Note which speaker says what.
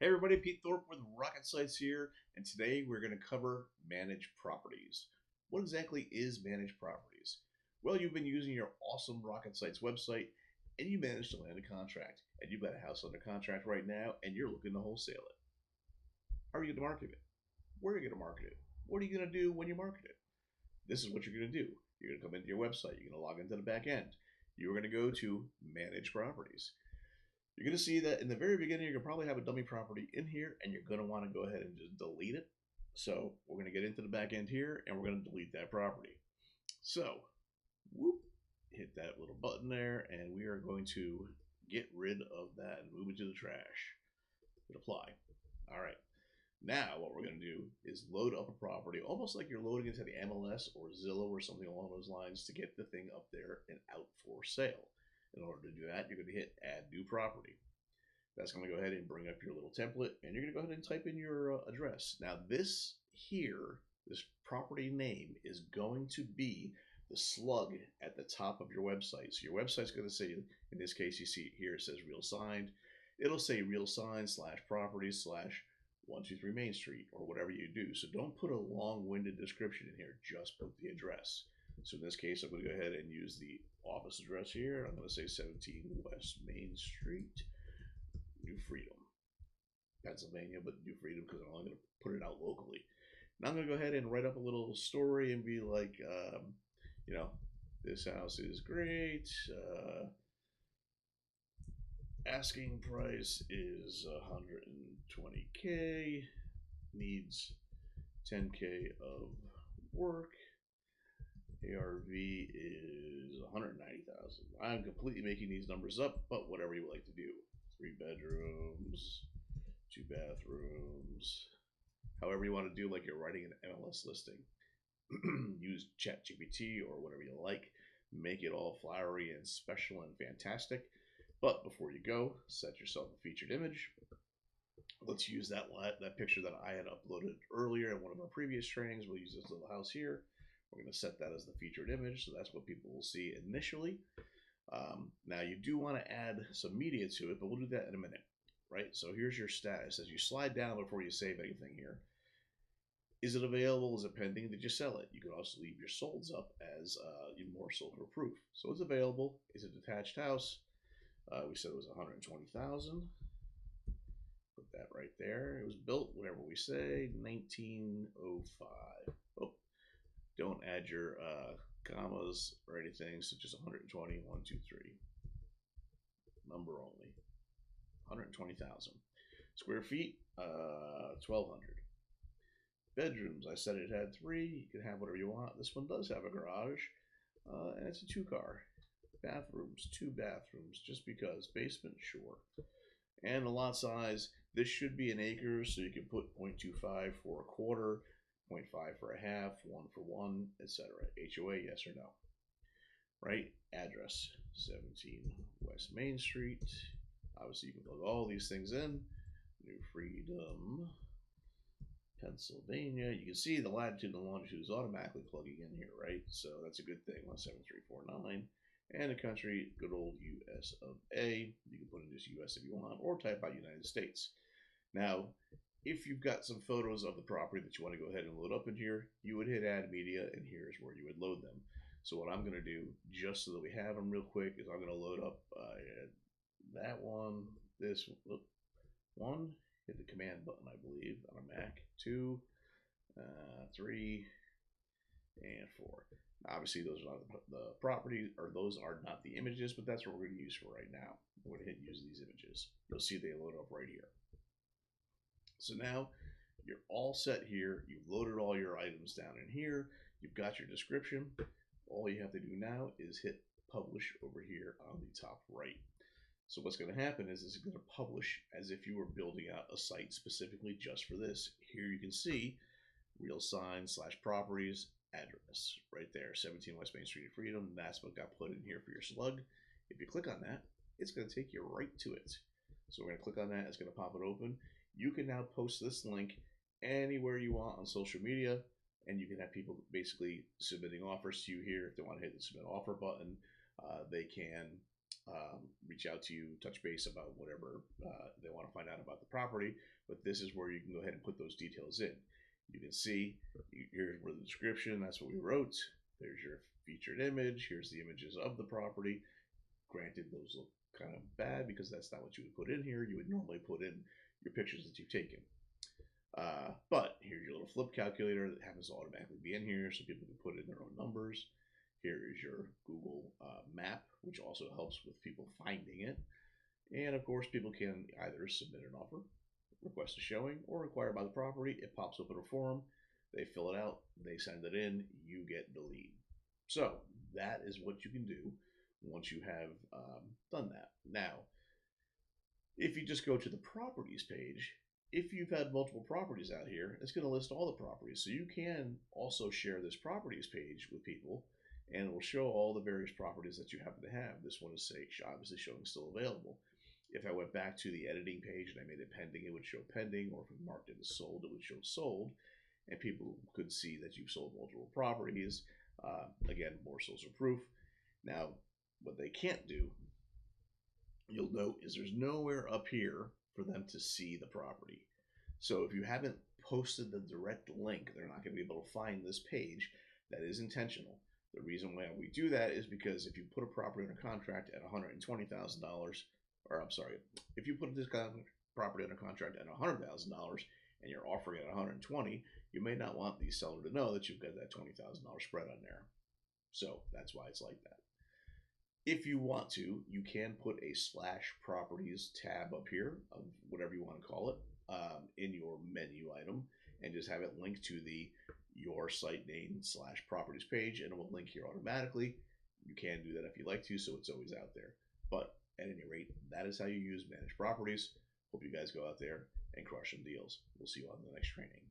Speaker 1: Hey everybody, Pete Thorpe with RocketSites here, and today we're going to cover managed properties. What exactly is managed properties? Well, you've been using your awesome RocketSites website, and you managed to land a contract, and you've got a house under contract right now, and you're looking to wholesale it. How are you going to market it? Where are you going to market it? What are you going to do when you market it? This is what you're going to do. You're going to come into your website. You're going to log into the back end. You're going to go to manage properties. You're going to see that in the very beginning, you're going to probably have a dummy property in here, and you're going to want to go ahead and just delete it. So we're going to get into the back end here, and we're going to delete that property. So, whoop, hit that little button there, and we are going to get rid of that and move it to the trash. Hit apply. All right. Now what we're going to do is load up a property, almost like you're loading into the MLS or Zillow or something along those lines to get the thing up there and out for sale. In order to do that, you're going to hit add new property. That's going to go ahead and bring up your little template, and you're going to go ahead and type in your address. Now this here, this property name is going to be the slug at the top of your website. So your website's going to say, in this case, you see here it says real signed. It'll say real sign / properties / 123 Main Street or whatever you do. So don't put a long-winded description in here, just put the address. So in this case, I'm going to go ahead and use the office address here. I'm going to say 17 West Main Street, New Freedom, Pennsylvania, but New Freedom because I'm only going to put it out locally. Now I'm going to go ahead and write up a little story and be like, you know, this house is great. Asking price is 120K, needs 10K of work. ARV is 190,000. I'm completely making these numbers up, but whatever you would like to do. 3 bedrooms, 2 bathrooms, however you want to do, like you're writing an MLS listing. Use ChatGPT or whatever you like. Make it all flowery and special and fantastic. But before you go, set yourself a featured image. Let's use that picture that I had uploaded earlier in one of our previous trainings. We'll use this little house here. We're going to set that as the featured image, so that's what people will see initially. Now, you do want to add some media to it, but we'll do that in a minute, right? So here's your status. As you slide down before you save anything here, is it available? Is it pending? Did you sell it? You can also leave your solds up as more sold for proof. So it's available. It's a detached house. We said it was 120,000. Put that right there. It was built, whatever we say, 1905. Oh, don't add your commas or anything, so just 120, 1, 2, 3. Number only. 120,000. Square feet, 1,200. Bedrooms, I said it had 3. You can have whatever you want. This one does have a garage, and it's a 2-car. Bathrooms, 2 bathrooms, just because. Basement, sure. And the lot size, this should be in acres, so you can put 0.25 for a quarter, 0.5 for a half, 1 for 1, etc. HOA, yes or no. Right? Address, 17 West Main Street. Obviously, you can plug all these things in. New Freedom, Pennsylvania. You can see the latitude and longitude is automatically plugging in here, right? So that's a good thing. 17349. And the country, good old US of A. You can put in just US if you want, or type out United States. Now, if you've got some photos of the property that you want to go ahead and load up in here, you would hit add media, and here's where you would load them. So what I'm going to do, just so that we have them real quick, is I'm going to load up that one, this one, hit the command button, I believe, on a Mac, 2, 3, and 4. Obviously, those are not the property, or those are not the images, but that's what we're going to use for right now. We're going to hit use these images. You'll see they load up right here. So now you're all set here. You've loaded all your items down in here. You've got your description. All you have to do now is hit publish over here on the top right. So what's going to happen is it's going to publish as if you were building out a site specifically just for this. Here you can see real sign / properties address right there, 17 West Main Street, Freedom. That's what got put in here for your slug. If you click on that, it's going to take you right to it. So we're going to click on that. It's going to pop it open. You can now post this link anywhere you want on social media, and you can have people basically submitting offers to you here. If they want to hit the submit offer button, they can reach out to you, touch base about whatever they want to find out about the property. But this is where you can go ahead and put those details in. You can see here's where the description, that's what we wrote. There's your featured image. Here's the images of the property. Granted, those look kind of bad because that's not what you would put in here. You would normally put in your pictures that you've taken. But here's your little flip calculator that happens to automatically be in here so people can put in their own numbers. Here is your Google map, which also helps with people finding it. And of course, people can either submit an offer, request a showing, or inquire about the property. It pops up in a form. They fill it out, they send it in, you get the lead. So that is what you can do once you have done that. Now, if you just go to the properties page, if you've had multiple properties out here, it's going to list all the properties. So you can also share this properties page with people, and it will show all the various properties that you happen to have. This one is obviously showing still available. If I went back to the editing page and I made it pending, it would show pending, or if we marked it as sold, it would show sold, and people could see that you've sold multiple properties. Again, more social proof. Now, what they can't do, you'll note, is there's nowhere up here for them to see the property. So if you haven't posted the direct link, they're not going to be able to find this page. That is intentional. The reason why we do that is because if you put a property under contract at $120,000, or I'm sorry, if you put this property under contract at $100,000 and you're offering it at $120,000, you may not want the seller to know that you've got that $20,000 spread on there. So that's why it's like that. If you want to, you can put a /properties tab up here of whatever you want to call it in your menu item, and just have it linked to the your site name /properties page, and it will link here automatically. You can do that if you like to, so it's always out there. But at any rate, that is how you use managed properties. Hope you guys go out there and crush some deals. We'll see you on the next training.